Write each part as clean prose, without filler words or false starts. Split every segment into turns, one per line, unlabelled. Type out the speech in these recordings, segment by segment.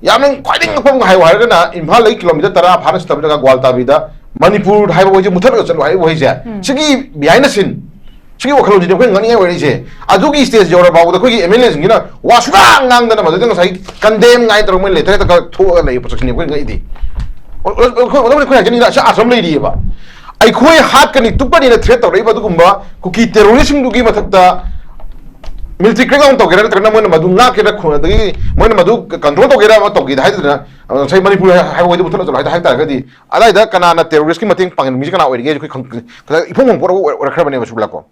यामन क्वाइडिंग appam high वायरना Imphal लई kilometre तरा फारस तबदा ग्वालताबीदा मणिपुर हाइबो वजे मुथल चलो हाइबो वजे सिगी बिहाइंड सिन सिगी वखलो जिदे कोइ ngani wari je adugi stage jora bawo da koi MLA singina wasura ngangdana madu dang sai condemn ngai tro mun le tre ta tho lei position koi ngai di ko koi jani sa asam lei di ba ai khoi hat kani tupani na threat tawrei ba dugumba kuki terrorism dugi mathakta military crackdown to gera trena mon madu nga ke rakho dagi mon madu control to gera ma to gi dai dina sai manipur hai woi du tholo chalo hai ta ga di alai da kana na terrorist ki mating pangin mi kana oi ge khoi ipong poro ora khra bane ba subla ko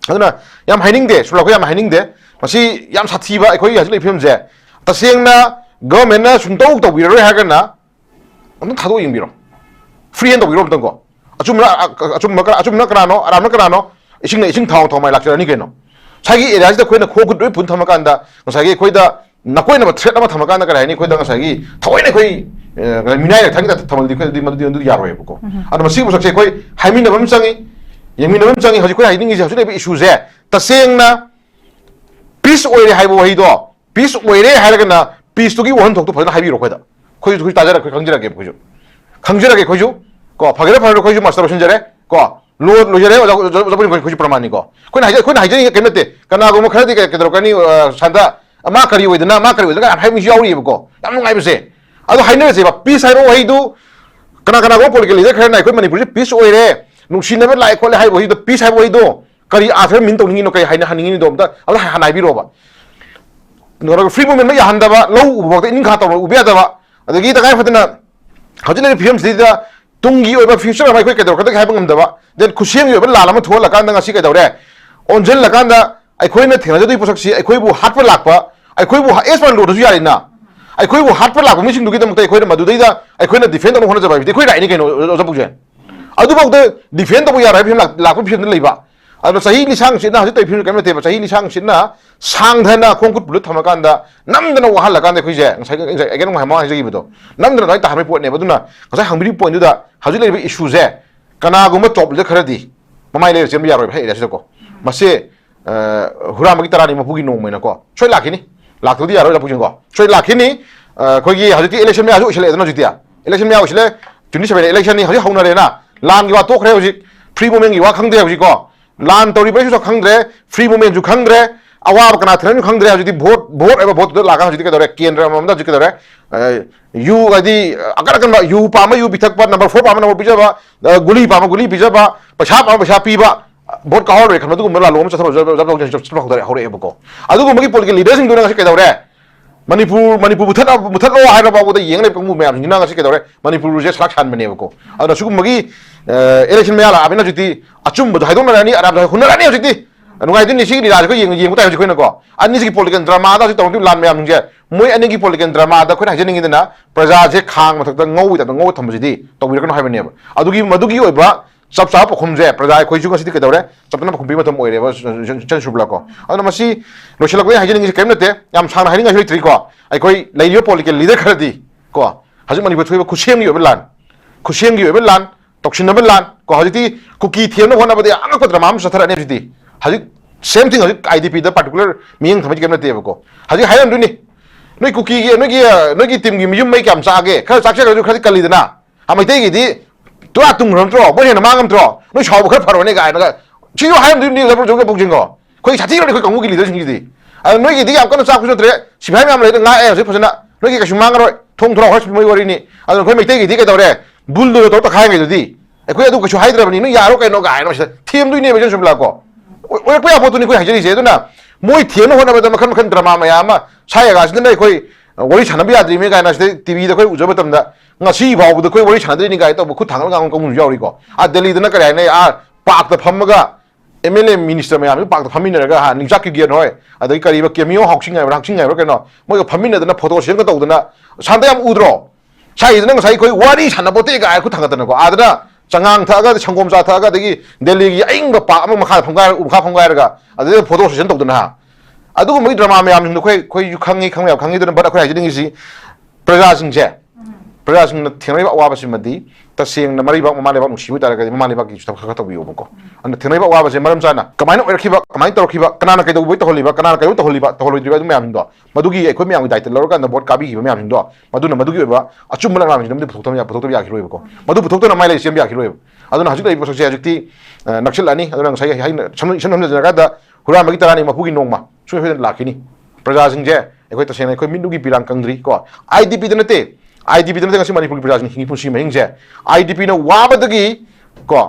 aduna yam haining de subla ko yam haining de masi yam sathi ba khoi ya jile film je taseng na government na sungtau to bi ro ha ga na am thado ying biro free hand to biro tang ko achum na kana no aram na kana no ising thau thau mai lakchara ni ke no 사기 에리아지다 코이나 코그드 분 타마간다 사기 코이다 나코이나 트레트 마 타마간다 그라니 코이다 사기 토이네 코이 미나이 타기다 타마디 코이디 마디 야로 해보고 아마 시부 석세 코이 하이미나 범상이 예미나 범상이 하지 코이 하이딩이 하주네 이슈제 따생나 피스 오이레 하이보 하이도 피스 오이레 하라가나 피스 토기 원 톡도 벌나 하이비로 코이다 코이 그 따자라 그 강질하게 보죠 강질하게 코이죠 거 파게라 파로 코이죠 마스터 신자래 거 로저래 저번에 거기 프라만이고 그건 하이저니 괜찮대 까나고 뭐 그래도 그들어가니 산다 마 커리 오이드나 마 커리 오이드가 하이미 야우리 입고 양 나이브세 아도 하이너세 바 피사이로 하이도 까나고 폴리컬 리더 그러나 그 머니푸리 피스 오이레 농신나베 라이 콜레 하이보 하이도 피사이보 하이도 커리 아서 민동닝이노 그 하이나 하닝이니도 없다 알라 하나이비로 봐 너가 프리 무브먼트 야 한다바 로우 우버도 인 가다 우비하다바 아기 다 가이 파드나 거질레 비엄 시다 tung oiba future mai koi kedor kadai haibang amda ba then khusiang yoba lalama thol la kan da ngasi kedore onjel la kan da ai khoi na thena jodi posak si ai khoi bu hat pa lakpa ai khoi bu s1 lo du yari na ai khoi bu hat pa lakpa mising du gi dam tai khoi na madu dai da ai khoi na defend no hona jaba bi khoi rai ni keno jabu je adu bak de defend bu yara phim lakpa phim lei ba adu sahi ni sang sin na tai phim kan te ba sahi ni sang sin na sang thana khongkut bulu thama kan da namdana wahal la kan da khoi je sai again ma ma ji bu namdana dai ta ha point ne ba du na sai hangbi point du da haju le issue je kana guma top le kharadi mamai le sem ya ro hai da ko mase hura magi tarani mapugi no mai na ko choi lakhini lakto di ya ro la pujin ko choi lakhini khoi gi haju ti election me aju chile da no jitia election me aju chile 27 election ni haju hauna re na lan gi wa to khre haju free movement gi wa khang de haju ko lan tori ba su khang de free movement ju khang de awa kana thran khang de haju ti vote eba vote la ga haju ti ka dore kendra ma da ju ka dore you adi agar kan you pama you bithak pa number 4 pama number bijaba guli pama guli bijaba pasha pama pasha piba vote ka hore kan du mala lom cha thaba jab hore hore ebko adu magi political leaders sing dona ka dore manipur muthat lo hai ra ba da yeng le pang mu myam ni na ka dore manipur je sak chan mane ebko adu su magi election me ala abina juti achum bu haidon na ni arab hunna ni juti nungai din ni sig ni ra ko yeng mu ta ju ko na ko ani sig political drama da ju tong lan myam je moi ani gi political drama da khoi hajening idana praja je khang mathak da ngau da ngau thamjidi to bi kan hai bane adugi madugi oiba sab sa pakhum je praja khoi ju ka sidi ka dore sapna pakhum bi matham oire ba chen subla ko aduna masi lochila ko hajening kem nate yam sang haring ga tri ko ai khoi laio political leader kharadi ko haji mani ba thoi ba khusiam gi oiba lan toksin na lan ko hajiti kuki thiam na hona ba de anga ko drama am sathara ne jiti haji same thing haji idp da particular ming thamji kem nate ko haji hayan du ni noi cookie gi noi gi tim gi yum mai kam sa ge kha sak sak khari kali dana amai te gi di tu atung ram tro bo hen ma ngam tro noi chau ba khar pharo ne ga na chi yo hayam du ni la pro jong bok jing go khoi chati ro khoi kong gi li de sing di a noi gi di am kan sa khu so tre si phai mam le nga e so phasana noi gi ka shung ma ngaro thong thro hos moi wari ni a khoi mai te gi di ka dore bul do to ta khai ge di e khoi adu ka chu hai dra ni no ya ro kai no ga no sa thiem du ni be jong la ko oi ko ya bo tu ni khoi hai ji je du na moi thiem no hona ba da makhan drama ma ya ma sai ga sin dai khoi wari chana bi adri me ga na tv da khoi ujo batam da nga si baw da khoi wari chana dri ni ga to khu thang ga ngong yauri ko a delhi da na ka ne a pak da pham ga mla minister me am pak da phamin ga ha ning jak ki gen hoi a dai kari ba kemio hoksing ga ke no moi ga phamin da na photo shen ga to da na sanda yam udro sai da na sai khoi wari chana bote ga khu thang da na ko a da changang tha ga changom sa tha ga dagi delhi gi aing ba pak ma kha pham ga ga a da photo shen to da na adugo magi drama me am khoi yu khangi dona bada khoi hajining si praja sing je प्रजासिंगना थेंगनाइबा अवाबसिमदि तसेंगना मरिबा ममालेबा नुसिबु तारगदि ममालेबा की थबक खतबियोबको अन थेंगनाइबा अवाबसे मरम चाना कमाइन ओरखिबा कमाइन तौरखिबा कनाना कैदौबो तहलिबा कनाना कैदौ तहलिबा तहलोइद्रिबा दुम यामदो मदुगी एखोइ म्यामगि दायित्व लौरकान boat काबिगिबा म्यामदो मदुना मदुगी ओबा अचुम लंगामि नमदि पुथोक्तम याखिरोइबको मदु पुथोक्तना माइले same याखिरोइब अदुना हजिक लैबो ससे हजिकति नक्सलानी अदुना ngai hai सन जगदा हुरामगि तरानी मपुगी नोंगमा सुफेन लाखिनी प्रजासिंगजे एखोइ तसेंना एखोइ मिनुगी पिरांग कंग्री को IDP दनते IDP दनते ngasi Manipur प्रजासिंग हिंगी पुसी महिंगजे IDP न वाबदगी को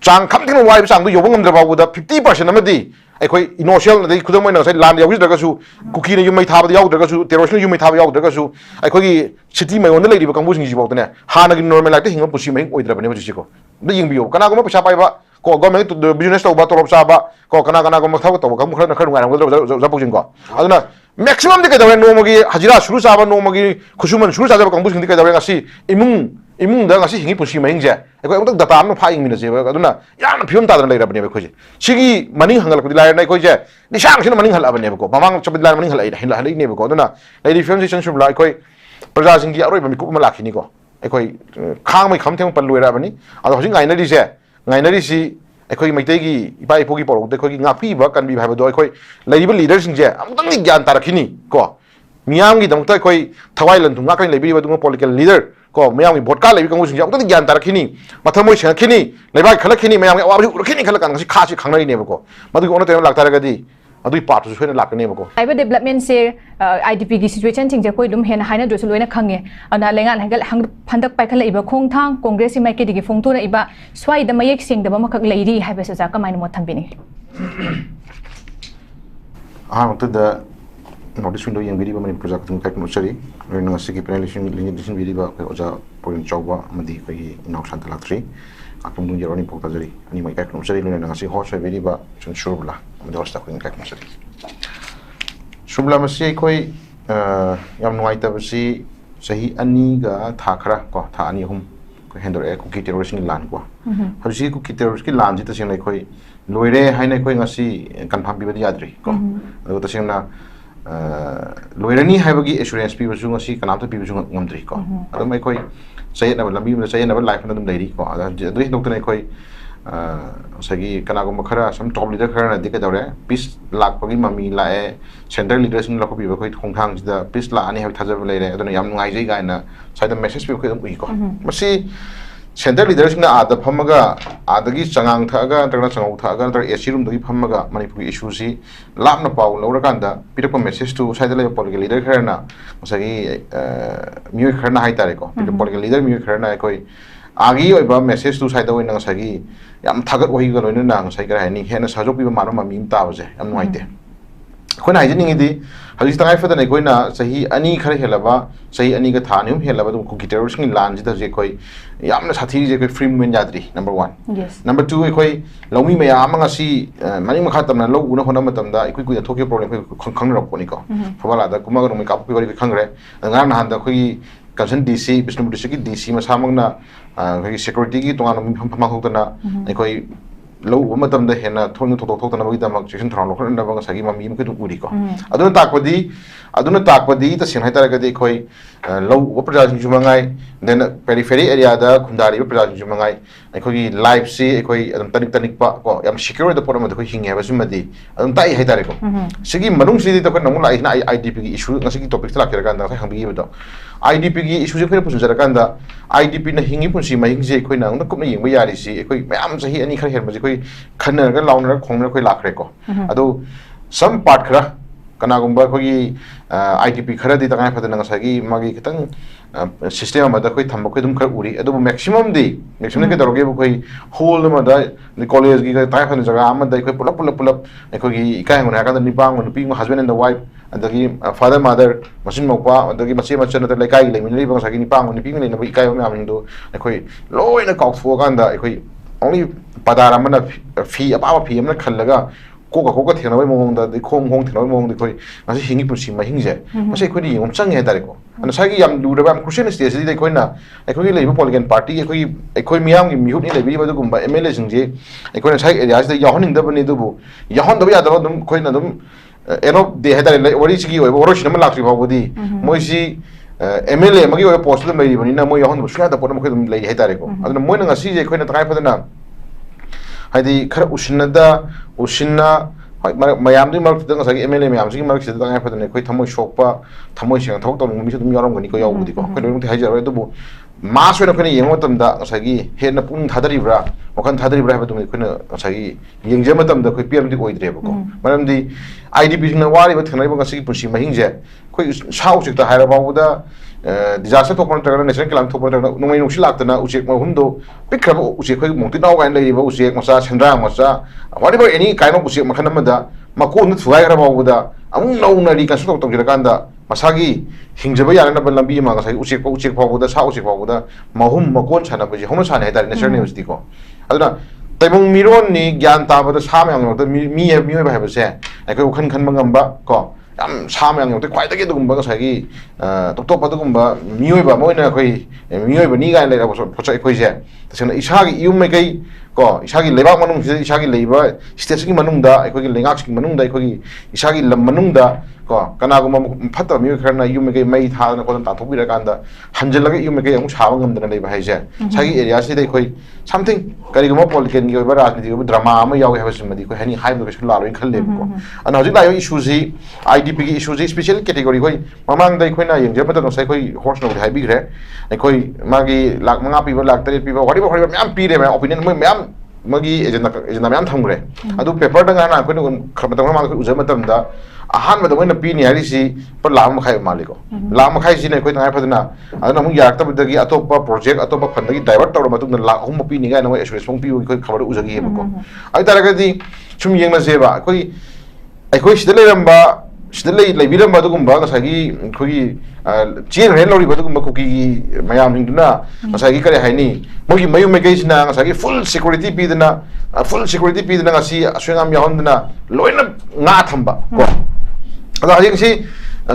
चांग खमथिन वाइब सांगदु योबंग नमद्रबाबुदा 50% अमदि एखोइ इनोशियल नदि खुदम मोइना sai land याउद्रगसु कुकी न युमै थाबद याउद्रगसु टेरोरिस्ट न युमै थाबद याउद्रगसु एखोइ सिटी मयोन लैरिबा कांबुसिंग जिबावदने हानगि नॉर्मल लाइट हिंग पुसी महिंग ओइद्रबने बजिसिको द यिंबियो कनागुम पैसा पाइबा को गवर्नमेंट बिजनेस तौबा तोरब चाबा को कना को मथाव तौबा कम खरना खर नुगाय जापुजिंग को अदुना मैक्सिमम दे कदवे नोमगी हजिरा शुरू चाबा नोमगी खुसुमन शुरू चाबा कांबुसिंग दे कदवे ngasi इमुंग दा ngasi हिंगी पुसी महिंग जे एको एकदम डाटा अमन फाइंग मिनजे अदुना यान फिल्म तादन लेरबने खोजे सिगी मनिंग हंगल को दिलाय नै खोजे निशांग सिन मनिंग हलाबने को ममांग चबदिला मनिंग हलाई ने को अदुना लेदि फिल्म सेशन सुबला एकोइ प्रजासिंग की अरोइब मिकुप मलाखिनी को एकोइ खांग मै खमथें पल्लोइराबनी अदो हजिं गाइनरी से ngainarisi ekhoi maitai gi ipa ipogi porok de khoi ngapi ba kanbi bhaiba do ekhoi leiba leader sing je amutang ni gyan tarakhini ko miyam gi damta ekhoi thawai lan thunga kan leibi ba dung political leader ko miyam gi vote ka leibi kangu sing je amutang ni gyan tarakhini mathamoi sengkhini leiba khalakhini miyam gi awabi urkhini khalakan ngasi khachi khangnai ne ba ko madu gi ona tem lak taragadi अदुई part सु सोइना लाकने बको
आइबा development से IDP की situation thing जे कोइ दुम हेन हाइना द्रसु लोइना खंगे अना लेंगा हंगल हंग फंदक पाइखल इबा खोंथांग कांग्रेस माइके दिगे फोंथोना इबा स्वाइ द मयेक सिंग दबा मखक लेरी हाइबा सजा कमाइन मो थंबिनी
तो द नोटिस विंडो यंग बिरिबा मनि प्रोजेक्ट तुम काइक नोचरी रेन सिगी प्रेलिशन लिंगिशन बिरिबा ओजा पोइन चौबा मदि कोइ इनॉक शांत लाक्ट्री आकम दुन जरोनी पोक्ता जरी अनि मै काइक नोचरी लेन ngasi होस बिरिबा सन शुरबला मदि होस्ता कोइ काइक नोचरी शुबला मसी कोइ याम नुआइतबसी सही अनि गा था खरा को था अनि हम को हेंडर ए कुकी टेरोरिस्ट नि लान को हजि कुकी टेरोरिस्ट की लान जि तसिंग कोइ लोइरे हाइने कोइ ngasi कन्फर्म बिबदि याद्रि को अदो तसिंगना लोइरनी हाइबगी एश्योरेंस पिबसु ngasi कनामता पिबसु ngamdri को अदो मै कोइ सही ना लंबी में सही ना लाइफ में तुम लेरी को अदो डॉक्टर ने कोइ सगी कनागो मखरा सम टॉप लीडर खरा दिके दौरे पीस लाख पगी ममी लाए सेंट्रल लीडर्स इन लको पिबो कोइ खोंथांग जिदा पीस ला ani हाबि थाजब लेरे अदो याम नुगाइ जै गायना साइड मेसेज पिबो कोइ उइ को मसी सेंट्रल लीडर्स ना आदा फमगा आदगी चंगांग थागा तगना चंगाउ थागा तर एसी रूम दगी फमगा मणिपुर इशू सी लापना पाउ लौरकांदा पिरको मेसेज टू साइड ले पॉलिटिकल लीडर खरना मसगी म्यू खरना हाइ तारे को पॉलिटिकल लीडर म्यू खरना कोइ आगी ओइबा मेसेज टू साइड ओइ नंगसगी याम थागत ओहि ग लोइन ना नंगसै कर हाइनी हेना साजो पिबा मानो मामी ताबजे याम नुआइते खोना हाइजनिंगि हजि तंगाइ फदने कोइना सही अनि खर हेलबा सही अनि ग थानिम हेलबा दु कुकी टेरोरिस्ट नि लान जिदा जे कोइ यामना साथी जे कोइ फ्री मूवमेंट याद्रि नंबर 1 नंबर 2 कोइ लौमी मयाम ngasi मनि मखा तमना लो उना होना मतमदा इकुइ कुइ थोके प्रॉब्लम कोइ खंग रपनि को फबाला दा कुमा गनो काप कोइ खंगरे ngar na handa कोइ कंसन डीसी बिष्णुपुर डिस्ट्रिक्ट की डीसी मसामंगना कोइ सिक्योरिटी की तोंगा नो फमा होतना कोइ लो मतम द हेना थोन थोना बगी दमक सेक्शन थ्राउन लोखन नबंग सगी ममी मके दु उरी को अदुना ताकपदी त सिंहाइ तारगदि खोइ लो प्रजासिंग जुमंगाइ देन पेरिफेरी एरिया दा खुंदारी प्रजासिंग जुमंगाइ एखोगी लाइफ से एखोइ अदम तनिक पा को याम सिक्योर द पोरम द खोइ हिंगे बसुमदि अदम ताइ हाइ तारे को सिगी मनुंग सिदि त खोइ नमु लाइ ना आईडीपी की इशू ngasi टॉपिक ला केर गांदा खोइ हंबि बदो आईडीपी की इशू जे खोइ पुसु जरा गांदा आईडीपी न हिंगी पुसि महिंग जे खोइ ना उन कुम यंग यारि सि एखोइ मयाम सही अनि खर हेर मजे खोइ खनरगा लाउनर खोंगर खोइ लाखरे को अदो सम पार्ट खरा कनागुंबा खोगी आईटीपी खरदी तंगाइ फदन ngasagi magi खितंग सिस्टम अमदा खोइ थंब खोइ दुम खर उरी अदो मैक्सिमम के दरोगे खोइ होल मदा कॉलेज की ताइ फदन जगह अमदा खोइ पुलप खोगी इकाय होना का निपांग नुपी हस्बैंड एंड द वाइफ अदगी फादर मदर मसिन मौपा अदगी मचे मचन त लेकाइ लेमिनरि बंग निपांग नुपी लेन इकाय हो म्याम हिंदो खोइ लोइना काउफो गांदा खोइ only padara mana fee aba fee amna khallaga ko thena mong da khong thena mong de khoi ngasi hingi pusi ma hingje masai khoi ni yom chang he tare ko ana sagi yam du da bam christian state de khoi na khoi le political party khoi miyam gi mihut ni le bi ba du gumba mla singje khoi na sai area de yahoning da bani du bu yahon da ya da dum khoi na dum eno de he tare wari sigi oi woro shinam lakri ba budi moi si MLA magi oi post dum lei bani na moi yahon bushka da podam khoi lei hai tare ko aduna moi na ngasi je khoi na takai phadana haidi khara usinna mayam di mar da ngasi MLA mayam sigi mar sida takai phadana khoi thamoi sokpa thamoi sing thok to mi sudum yaram gani ko yaw budi ko khoi dum thai jar do bu mass we na khoi yeng matam da ngasi he na pun thadari bra wakan thadari bra ha dum khoi na ngasi yeng je matam da khoi PM di oi dre ko maram di IDP na wari ba thnai ba ngasi pusi mahing je khoi sau chik ta haira ba da disaster to contract national kelam to contract no mai no silak na ujek ma hundo pikra ujek khoi mongti naw gain lei ba ujek masa chandra masa whatever any kind of ujek makhan ma da makon nu thuai ra ba da amung no na ri kan so to jira kan da masagi hingjaba yana na lambi ma ga sai ujek pa da sa ujek pa da mahum makon chana ba ji hono chana hai da national university ko aduna taimong miron ni gyan ta ba da sa ma yang da mi ba ha ba se ai ko khan khan mangam ba ko yam sam yang te kwai ta ge dum ba ga sai top top pa dum ba mioi ba moi na khoi mioi ba ni ga lai ra ba so phoi khoi je ta sena isa gi yum me kai ko isa gi lebak manung isa gi leiba state gi manung da ai khoi gi lengak gi manung da ai khoi gi isa gi lam manung da ko kana gu ma phatta mioi kharna yum me kai mai tha na ko ta thok bi ra kan da hanjel la ge yum me kai amu sawa ngam da nei ba hai je sa gi area si dai khoi something kari gu ma political gi ba rajniti gi drama ma yaw ha ba sim di ko hani hai ba ko la ro khal le ko ana hojik la yo issue ji IDP ki issue ji special category khoi mamang dai khoi na yeng je pa ta no sai khoi horse no hai bi gre ai khoi magi lak manga pi ba lak tare pi ba wari ba myam pi re ma opinion mo myam magi agenda myam tham gre adu paper da na khoi no kham ta ma khoi uja matam da ahan ma da moi na pi ni hari si pa la ma khai maliko la ma khai si ne khoi ta fa na aduna mu yak ta da gi atop project atop fund da gi divert ta ma tu na la hum pi ni ga na moi assurance pong pi khoi khabar uja gi he ko ai ta ga di chum yeng na se ba khoi ai khoi si da le ram ba sidalai biram ba dugum ba ngasagi khoi chen ren lori ba dugum ba kuki mayam hingduna ngasagi kare haini mogi mayu megai sina ngasagi full security pi dana ngasi aswengam yahondna loina nga thamba ko ada hajing si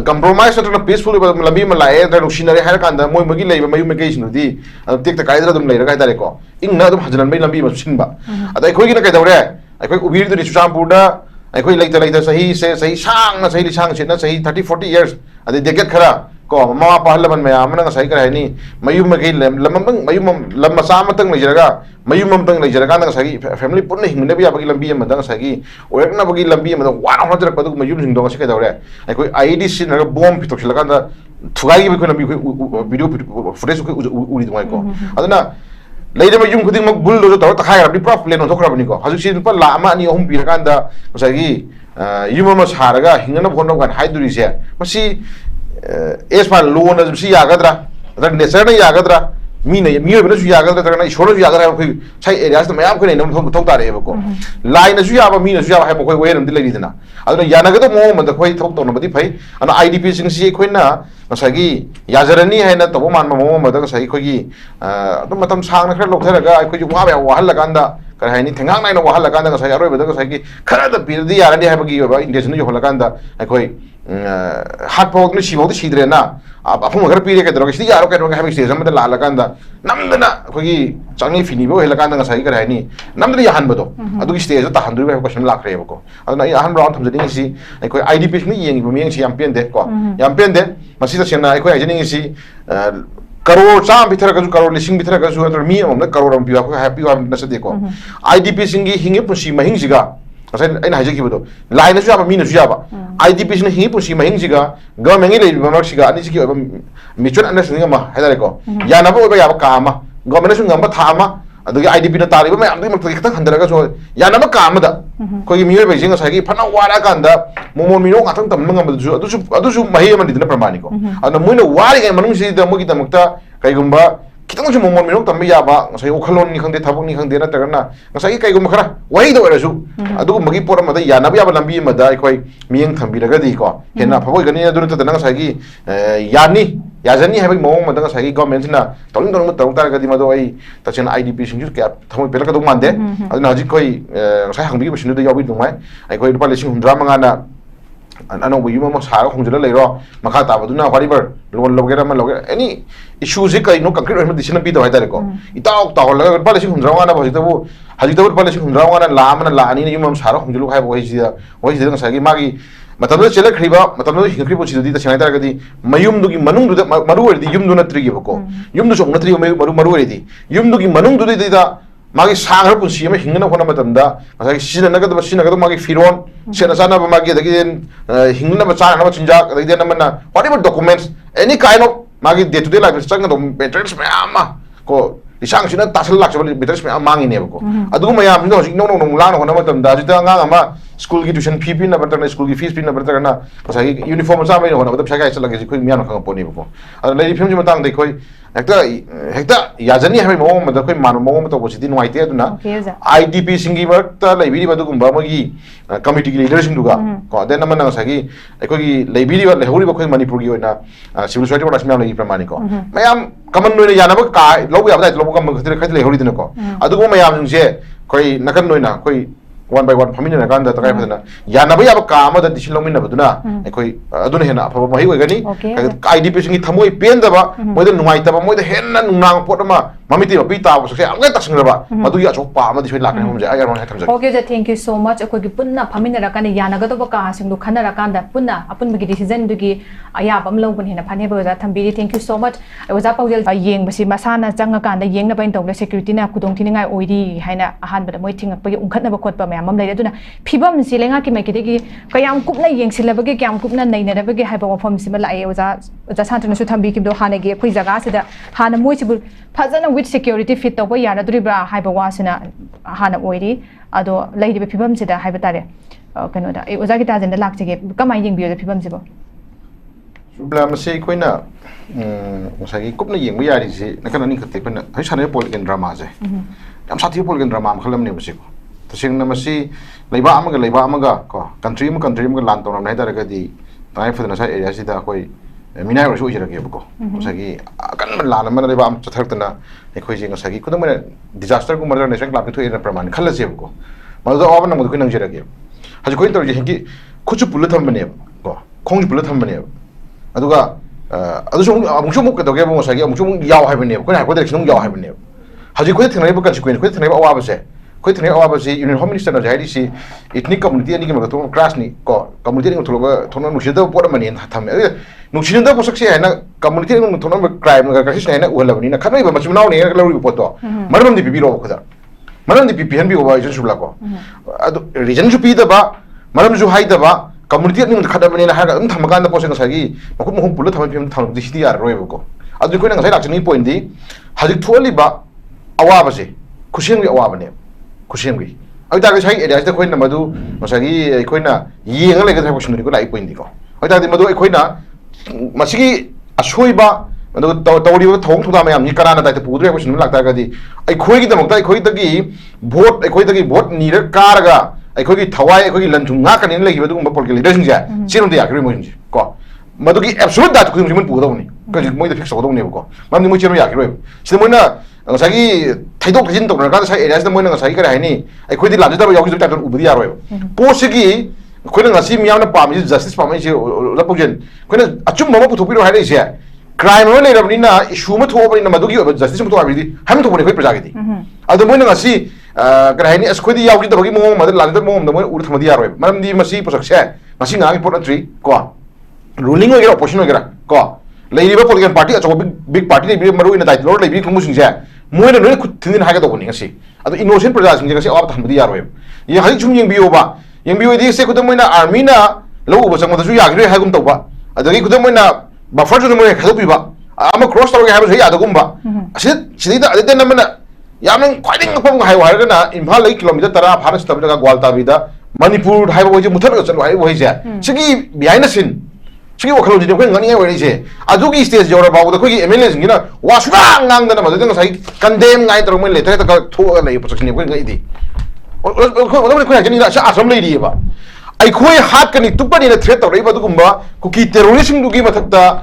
compromise na peaceful ba lambi ma lae da rusinare har kan da moi mogi leiba mayu megai sinu di tek ta kaidra dum leira kai dare ko ingna dum hajanan bai lambi ma sinba ada khoi gi na kai daure ai khoi ubir du ni chuchampur da ai khoi laita sahi sang na sahi lisang se na sahi 30-40 years ade decade khara ko mama pa halaban ma amana nga sahi kara ni mayum magai lamang mayum lam masa matang lai jaraga mayum matang lai jaraga nga sahi family pun ne hingne biya bagi lambi ma dang sahi oyak na bagi lambi ma wa na hajrak padu mayum hing dong sahi daure ai khoi IDC na bomb pitok silaka da thugai gi khoi na bi video footage khoi uri dum ai ko aduna leida ma yum khuding mak bul do ta khai rabni prof plan on thokra bani ko haju sin pa la ma ni hum pi kan da masagi yum ma saraga hingna phone kan haiduri se masi es pa lo na si ya gadra da neser na ya gadra mi bena su ya gadra na ishoro su ya gadra khoi sai area sta mayam khoi nam thok ta re ba ko lai na su ya ba mi na su ya ba ha khoi we ram di lai dina aduna ya na ga do mo ma da khoi thok to na ba di phai ana IDP sing si khoi na masagi yajarani hai na to man ma mo ma da sai khoi gi adum matam sang na khar lok thara ga khoi ju wa ba wa hal la kan da kar hai ni thengang nai na wa hal la kan da sai aroi ba da sai gi khara da pir di yarani hai ba gi ba intention jo hol kan da khoi hat pok ni sibog di sidre na apung agar pire ke drogi sti yaro ke drogi ha station ma da la kan da namdana khoi gi changi fini bo hel kan da sai kar hai ni namdana ya han ba do adu gi stage ta handu ba question lak re ba ko aduna ya han round tham jani si khoi IDP ni yeng bu meng si yam pen de ko yam pen de masida sena khoi ajani si crore cham bithara ka ju crore lising bithara ka ju ator mi amna crore am biwa ko happy wa na sade ko IDP singi hingi pusi mahing siga asai aina haje ki bodo line ju aba mi na ju aba IDP singi hingi pusi mahing siga government ngi le ba siga ani sigi mutual understanding ma haidare ko ya na bo ba ya ba ka ma government su ngam ba tha ma adagi IDP na tari ba ma am ma khitang handara ga so ya na ba ka ma da ko gi mi be jinga sai gi phana wara kan da momon mi no ngathang tam ngam ba adu su mahi ma didna pramani ko ana muina wari ga manung si da mo gi damakta kai gumba kitang su momon mi no tam ya ba sai okhalon ni khangde thabuk ni khangde na tarana sai kai gumba khara wai do ra su adu magi por ma da ya na ba ya ba lambi ma da khoi miyeng thambi ra ga di ko hena phagoi ga ni adu ta da sai gi yani yazani hai mo ma da sai gi government na tolin dong tong tar ga di ma do ai ta chen IDP sing ju ka thamoi pela ka do mande adu na ji khoi sai hangbi ba sinu da yawi dong mai ai khoi rupa lesing hundra manga na ano bu yuma ma sa ga khongjala leiro makha ta baduna whatever loan logera ma logera any issue ji kai no concrete ma decision pi do hai tare ko itaw ta hol ga rupa lesing hundra manga na bhai ta bu haji ta rupa lesing hundra manga na la ma na la ani ni yuma sa ra khongjulu khai bo hi ji da sa gi magi matamda chela khriba matamda hingkri pochi di ta sinai tar gadi mayum du gi manung du maru ori di yum du na tri gi bako yum du chong na tri maru ori di yum du gi manung du di da magi sangar punsi ama hingna hona matamda asai sina naga da sina ga magi firon sena sana ba magi da gi hingna ba chana ba chinja da gi na mana whatever documents any kind of magi day to day life chang da matters me ama ko isang sina tasal lak sabali matters me amangi ne bako adu ma yam no no no lang hona matamda jita nga ama school की tuition fee ना बरता ना school की fees ना बरता ना पसा की uniform सामने होना मतलब शायद ऐसा लगे कोई मियाँ नखंग पोनी बको अगर लेडी फिल्म जो बताऊं देखो हेक्टा याजनी हमें मोम मतलब कोई मानो मोम तो कुछ दिन वाइट है तो ना IDP सिंगी बरता लेबी बदु कुंबा मगी कमिटी की लीडर सिंधुगा को देना मन ना सकी कोई लेबी वाले होरी बको मणिपुर की होना civil society वाला स्मेल लगी प्रमाणी को मैं याम कमन नोई याना बक का लोग याबदा लोग कम खतरे खतरे होरी दिन को अदुगो मैं याम जुंसे कोई नकन नोई ना कोई one by one family na kanda takai phadana yana ba yaba ka ma da disilong min na baduna ekoi aduna hena apha ba hi oigani IDP singi thamoi pen da ba moi da nuai ta ba moi da henna nungang pot ma mamiti ba pi ta ba so se angai ta singra ba madu ya chok pa ma di lak na hom ja ayar on ha tham ja
okay ja thank you so much ekoi gi punna famina ra kan yana ga do ba ka sing du khana ra kan da punna apun bi decision du gi aya bam long bun hena phane ba ja thambi thank you so much I was up paujel yeng ba si masana changa kan da yeng na ba in tong da security na kudong thiningai oidi haina ahan ba da moi thingak pa gi ungkhat na ba khot ba ma'am लेना फीवम से लेंगा की मैके कयाम कुपना येंसिलबगे क्याम कुपना नैनरबगे HYBE वफम SIM लाए ओजा ओजा सान्त्रनसु थंबिकिबदो हानेगे अखोई जगा सिदा हाना मोइसिबु फजना विथ सिक्योरिटी फिट तब यारदुरिब्रा हाइब वासना हाना ओइरी अदो लैदिबे फीवम सिदा हाइब तारे कनोदा ओजा गिताजेन लाक्चगे कमाय येंबियो फीवम सिबो
प्रॉब्लम से कोइना मसागी कुपना येंबो यारि से नकन अनि खते पण है साने पॉलिटिकल ड्रामा जे याम साथि पॉलिटिकल ड्रामा खलम ने बसेको तसिंग नमसी लेबा अमगा को कंट्री में लान तोरम नै तरगदी ताइ फदना सा एरिया सिदा कोइ मिनाय रसु इजरगे बको मसागी अकन लान मन लेबा अम चथरतना एखोइ जिंग सगी खुदम डिजास्टर गु मर्डर नेशन क्लब थु एना प्रमाण खलसे बको मदो अबन नमदु खै नंजरगे हजि कोइ तोरजे हेंगी खुचु पुल थमबने को खोंग पुल थमबने अदुगा अदुसु अमुसु मुक दोगे बो मसागी अमुसु याव हाइबने को ना को डाइरेक्शन याव हाइबने हजि कोइ थंगनाइबो कंसिक्वेंस कोइ थंगनाइबो अवाबसे कोई थने अवाबसे यूनियन होम मिनिस्टर ना जाइदिसी इथनिक कम्युनिटी अनि के मगतो क्लास नि को कम्युनिटी नि थोलबा थोना नुसिदा पोट मनि थमे नुसिदा पोसक्से हैना कम्युनिटी नि थोना क्राइम गा क्राइसिस हैना उहलबनि ना खनै बा मचुनाव ने लौरि पोतो मरम दि बिबि रो खुदा मरम दि बिपि हन बि ओबा इजन सुला को अदु रीजन जु पि दबा मरम जु हाइ दबा कम्युनिटी नि खदबनि ना हागा थम गान द पोसे ngसागी मखु मखु पुल थम फिम थम दि सिति यार रोइबो को अदु कोइ ना ngसाइ लाचनि पॉइंट दि हाजि थोलि बा अवाबसे खुसिंग बि अवाबने खुशियम गई अब ताकि सही एरिया से कोई ना मधु मसागी कोई ना ये अंगल लेकर क्वेश्चन को लाई पॉइंट दिको अब ताकि मधु कोई ना मसीगी अशोइबा मधु तौरी वो थोंग थोड़ा मैं हमनी कराना ताकि पूरे क्वेश्चन में लगता है कि आई कोई की दमकता कोई तकी वोट नीर कारगा आई कोई की थवाई कोई की लंचुंगा करने लगी बदु उम्र पॉलिटिकल लीडर्स इंजा सीरम दिया करी मोइन को मधु की एब्सोल्यूट दात कुछ मन पूरा होनी कहीं मोइन फिक्स होता होनी को मम्मी मोइन चिरो याकरी सिर्फ मोइना ngसागी थाइदोक थाइजिन तौरगा साइ एरिया से मोइना ngसागी करे हाइनी अखोइदि लाजदब यावजु टाइप उबदि यारोय पोसगी अखोइना ngasi मियावना पामि जस्टिस पामि से लपोजेन अखोइना अचुम मम पुथोपिरो हाइले से क्राइम रो लेरबनिना इशू म थोबनिना मदुगी जस्टिस म थोबि हम थोबनि खै प्रजागिदि अदु मोइना ngasi करे हाइनी अखोइदि यावजु दबगी मो मद लाजदब मो मद मोइ उर थमदि यारोय मरमदि मसी पोसक्से ngasi ngang important tree को ruling ओगेरा opposition ओगेरा को लेरिबा पॉलिटिकल पार्टी अचो बिग पार्टी ने मरु इन दाइट लोर लेबि खुमुसिंग से मोइना नोइ खुथिन हागे दबनि ngasi adu innocent प्रजा सिंग ngasi अब थमदि यारोय ये हाजि जुम यंबियोबा यंबियोदि से खुदम मोइना आर्मी ना लो उब संगदसु याग्रे हागुम तौबा अदगी खुदम मोइना बफर जु मोइ खदबिबा अमा क्रॉस तौगे हाबो सही यादगुमबा सिदा अदे नमना यामन क्वाइडिंग फम हाइ वारगना इम्फाल लै किलोमीटर 10 फारस तबगा ग्वालताबीदा मणिपुर हाइबो वजे मुथर चलो हाइ वजे सिगी बिहाइंड द सीन सिगी वखलो जिने कोइ ngani वरि जे अदुगी स्टेज जोरा बाबो कोइ एमएलए सिंगिना वासुरा ngang मदे ngसाइ कंडेम ngai तर मोइ लेथरे त थो लै पसक्सिने कोइ ngai दि ओदम कोइ हाजनि सा आसम लै दिबा ai khoi hat kani tupani na threat tawrei ba dugumba kuki terrorist dugi mathakta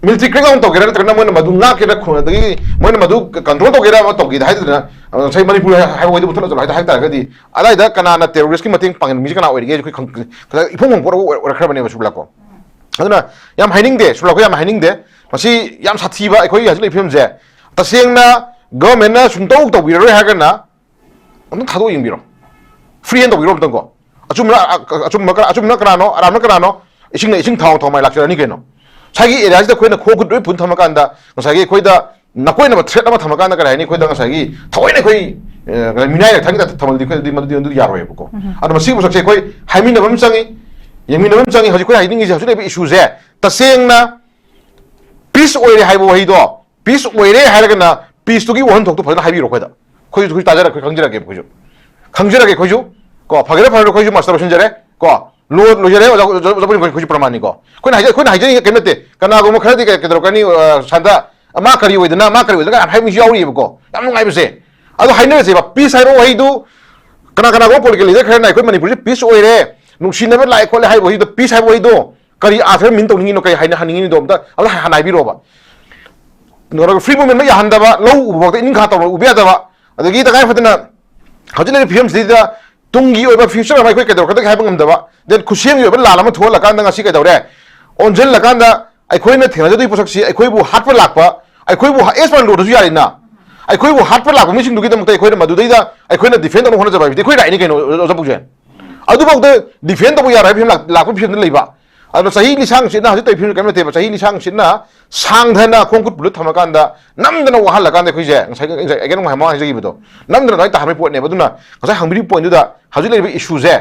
military crackdown tawgera na tarna moina madu nga kera khona dagi moina madu control tawgera ma tawgi dai dina sai manipur hai wai du thula jolai dai tar gadi alai da kana na terrorist ki mating pangin mi kana oirige ku ifong por rakha bane basula ko aduna yam haining de sula ko yam haining de masi yam sathi ba khoi hajle film je taseng na government na sungtau tawbiroi ha kana on thado yingbiro free and tawbiro tang ko achumna karano aramna karano ising thong thong mai lakchani keno sagi area da khoina khogud roi pun thama kanda sagi khoida nakoi na threat ama thama kanda karai ni khoida sagi thoi na khoi minai thang da thamal di khoi di madu di yaroi buko adu masi bu sakse khoi haimi na bam changi yemi na bam changi haji khoi haiding is haji issue je taseng na peace oire haibo haido peace oire hairaga na peace to gi won thok to phana haibi ro khoida khoi khoi tajara khoi khangjira ge khoju ko phagera phagera khoi master boshin jare ko lo jare jabun khoi pramani ko khoi haijani kemete kana go khadi ke kedro kani sanda ma kari oidana haimi yauri ko yam ngai bese ado haina se ba peace hairo haidu kana go political leader khana khoi manipur peace oire nungsina be lai khole haibo haidu peace haibo haidu kari athar min to ningi no kai haina haningi do mta ala hanai bi ro ba no free movement ma ya handa ba lo u ba in kha to u be da ba adagi ta kai fatana hajile film sida tungi oiba future mai khoi kedro kada hai bangam da ba den khusiam yo ba lala ma thola kan da ngasi kedro re onjel la kan da ai khoi na thena jodi posak si ai khoi bu hat pa lakpa ai khoi bu s1 lo do yari na ai khoi bu hat pa lakpa mi sing du gi da mta ai khoi na madu dai da ai khoi na defend no hona ja ba bi khoi rai ni keno ja bu je adu ba de defend bu ya rai film lakpa film lei ba adu sahi li sang sin na haju tai film kan te ba sahi li sang sin na sang thana khongkut bulut thama kan da namdana wahal la kan de khoi je ngai again ma ma ji bi do namdana dai ta ha me pot ne ba du na ngai hangbi point du da haju lei bi issue je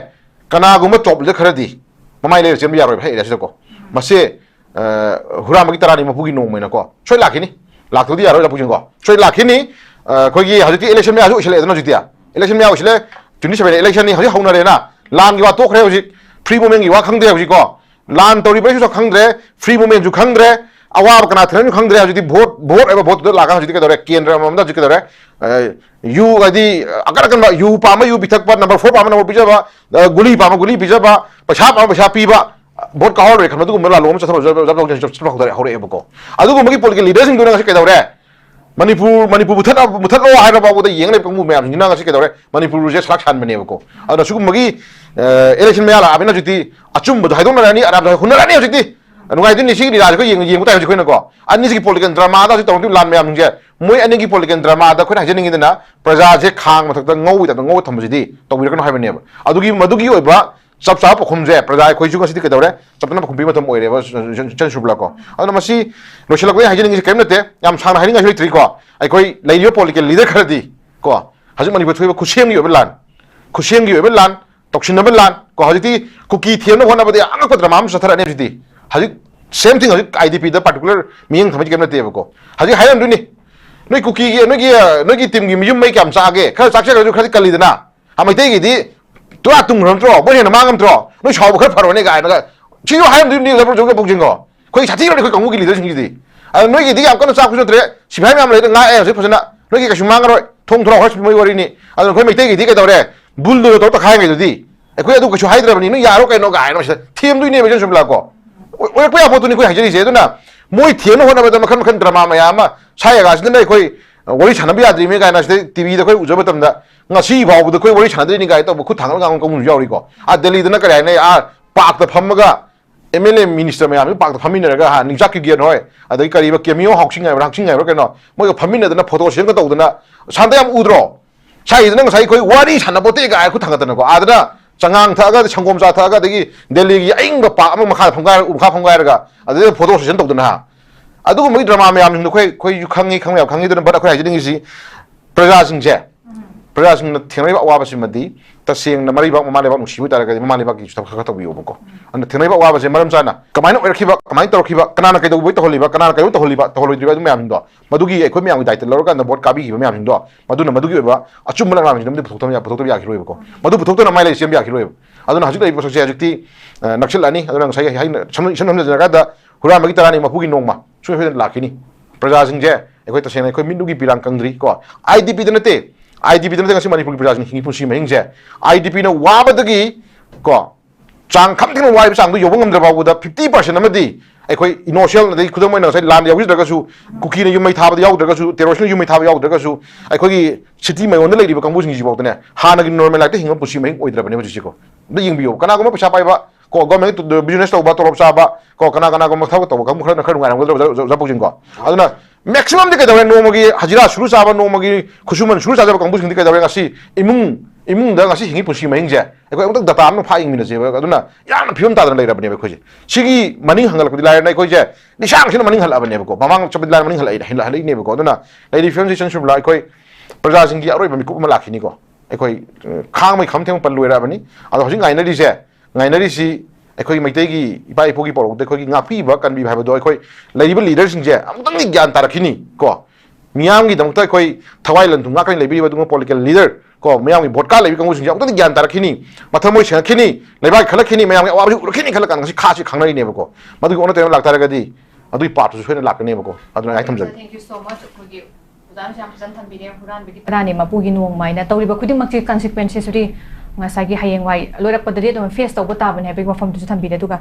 kana guma top le kharadi mamai le sem ya roi phai da ko mase hura magi tarani mapugi no mena ko choi lakhini lakhodi ya roi la pujin ko choi lakhini khoi gi haju ti election me haju isle edno jitia election me isle 27 election ni haju hauna re na lan gi wa to khre haju free movement gi wa khangde haju ko lan tori bai su khangdre free movement ju khangdre awar kana thran ju khangdre haju ti vote eba vote do laga haju ti ke dore kendra mamda ju ke dore yu adi agar kan ba yu pa ma yu bithak pa number 4 pa ma number bijaba guli pa ma guli bijaba pasha pa pasha pi ba vote ka hore kan du mala lom cha tharo jab dore hore ebko adu go magi political leaders sing do na ke dore manipur muthat lo hai ra ba bo da yeng le pangmu me am ni na ke dore manipur je sak chan mane ebko adu su magi election me ala abina juti achum bo hai do na ni arab hunara ni juti nugai din ni sig ni ra ko yeng ta ko ko ani sig political drama da to lan me am je moi ani gi political drama da ko ha jening na praja je khang ma thak da ngau ta ngau tham ji di to bi ko hai mane adugi madugi oiba sab sab khum je praja khoi ju ko sidi ke dore sapna khum bi ma tham oire ba chen subla ko adu masi lo shilak we ha jening ji kemne te yam sang ha ringa tri ko ai koi lai yo political leader khar di ko haju mani ba thoi ba khusiam gi oiba lan tokshin na lan ko hajiti kuki thiam na hona ba de ang ko drama am sathara ne ji haju same thing haju idp da particular ming tham ji kemne te ko haju hayam du ni noi kuki gi noi gi tim gi miyum mai kam sa ge khar sak se ju khar kali dana amai te gi di to atung ram tro bo he na mangam tro noi chau khar pharo ne ga na chi yo hayam du ni la pro jo ge bok jing ko khoi chati ro khoi kangu gi li de sing di noi gi di am ko sa khu so tre si phai mam le nga e se phasana noi gi ka shu mang ro thong thro hos moi wari ni khoi mai te gi di ke dore bul do to ta khai ngai di khoi adu ka shu haidra bani noi ya ro kai no ga no thiem du ni be jom la ko oi ko ya photo ni khoi hajeri je do na moi thiem no hona ba da makhan drama ma ya ma sai ga sin dai khoi wari chana bi adri me ga na tv da khoi ujo ba tam da nga si ba bu da khoi wari chana dri ni ga to khu thang ga ko mu yauri ko a delhi da na ka ne a pak da pham ga mla minister me am pak da phami na ga ha ni jak gi no adai kari ba kemio hoksing ga rangsing ga ka no moi ga phami na da na photo shen ga to da na sanda yam udro sai da na sai khoi wari chana bo te ga khu thang da na ko adana changang tha ga changom cha tha ga dagi delhi gi aing ba pa ma kha phang ga ga adai photo shen to da na adu mai drama me am ni khoi khangi da ba khoi jing si praja sing je praja sing thenai ba wa ba simadi ta sing na mari ba ma le ba nusi ta ga ma le ba ki ta kha ta bi obo ko an thenai ba wa ba se maram chana kamai no rakhiba kamai to rakhiba kana na kai do boi to holiba kana na kai to holiba me am do madugi khoi me am dai ta lor ka na bot ka bi me am do maduna madugi ba achum la ram ni puthok ya ki roi ko madu puthok to na mai le sem ya ki roi aduna haju dai bo se ajukti nakshil ani aduna sai hai shan jaga da hura magi tarani mapugi nongma so he lakini praja sing je ekoi tasena ekoi minugi pirang kangdri ko idp de nate idp de nate ngasi manipur praja sing hingi pusi mahing je idp na wabadagi ko chang kham thing wai sang du yobong amdra babu da 50% amadi ekoi initial na khudam na sai land yawi daga su kuki na yumai thaba yaw daga su terrorism yumai thaba yaw daga su ekoi gi city mai on da lei ba kangbu sing ji baw ne hana gi normal like hinga pusi mahing oidra bane ji ko da ying biyo kana go ma pesa pai ba ko government to business to ba torop sa ba ko kana ko ma thau to ka mu khana khar ngai ngol za pujin ko aduna maximum de ka dawe no magi hajira shuru sa ba no magi khusuman shuru sa ba kangbu sing de ka dawe ngasi imung imung da ngasi hingi pusi mahing je ekoi amtak data am no pha ing mina je aduna yana phim ta dana leira bane khoi je sigi maning hangal ko dilai nai khoi je ni sang sin maning hal abane ko mamang chab dilai maning hal ai hin hal ne ko aduna leiri film season shub lai khoi praja sing gi aroi ba mi ku ma lakhini ko ekoi khang mai kham theng pan loira bani ado hojing ngai na ri se ngai na ri si ekoi maitei gi ipa ipo gi porok de khoi gi ngapi ba kan bi bhai ba do ekoi leiri leader sing je amtang ni gyan tarakhini ko miyam gi dang ta khoi thawai lan thum ngak kan lebi ba dung political leader ko mayam gi vote ka lebi kangu sing ja amtang gyan tarakhini mathamoi sing khini lebai khalakini mayam gi awabi urkhini khalak si kha si khangnai ne ba ko madu ko ona te lak tara ga di adu part su soina lak ne ba ko adu ngai tham jan
thank you so much khogi udam jam jan tham bire huran bigi rani mapu gi nuang mai na tawri ba khuding mak chi consequences ri nga sa gi hayeng wai lorak padari do face to bota ban he big mafam tu tham bire du ga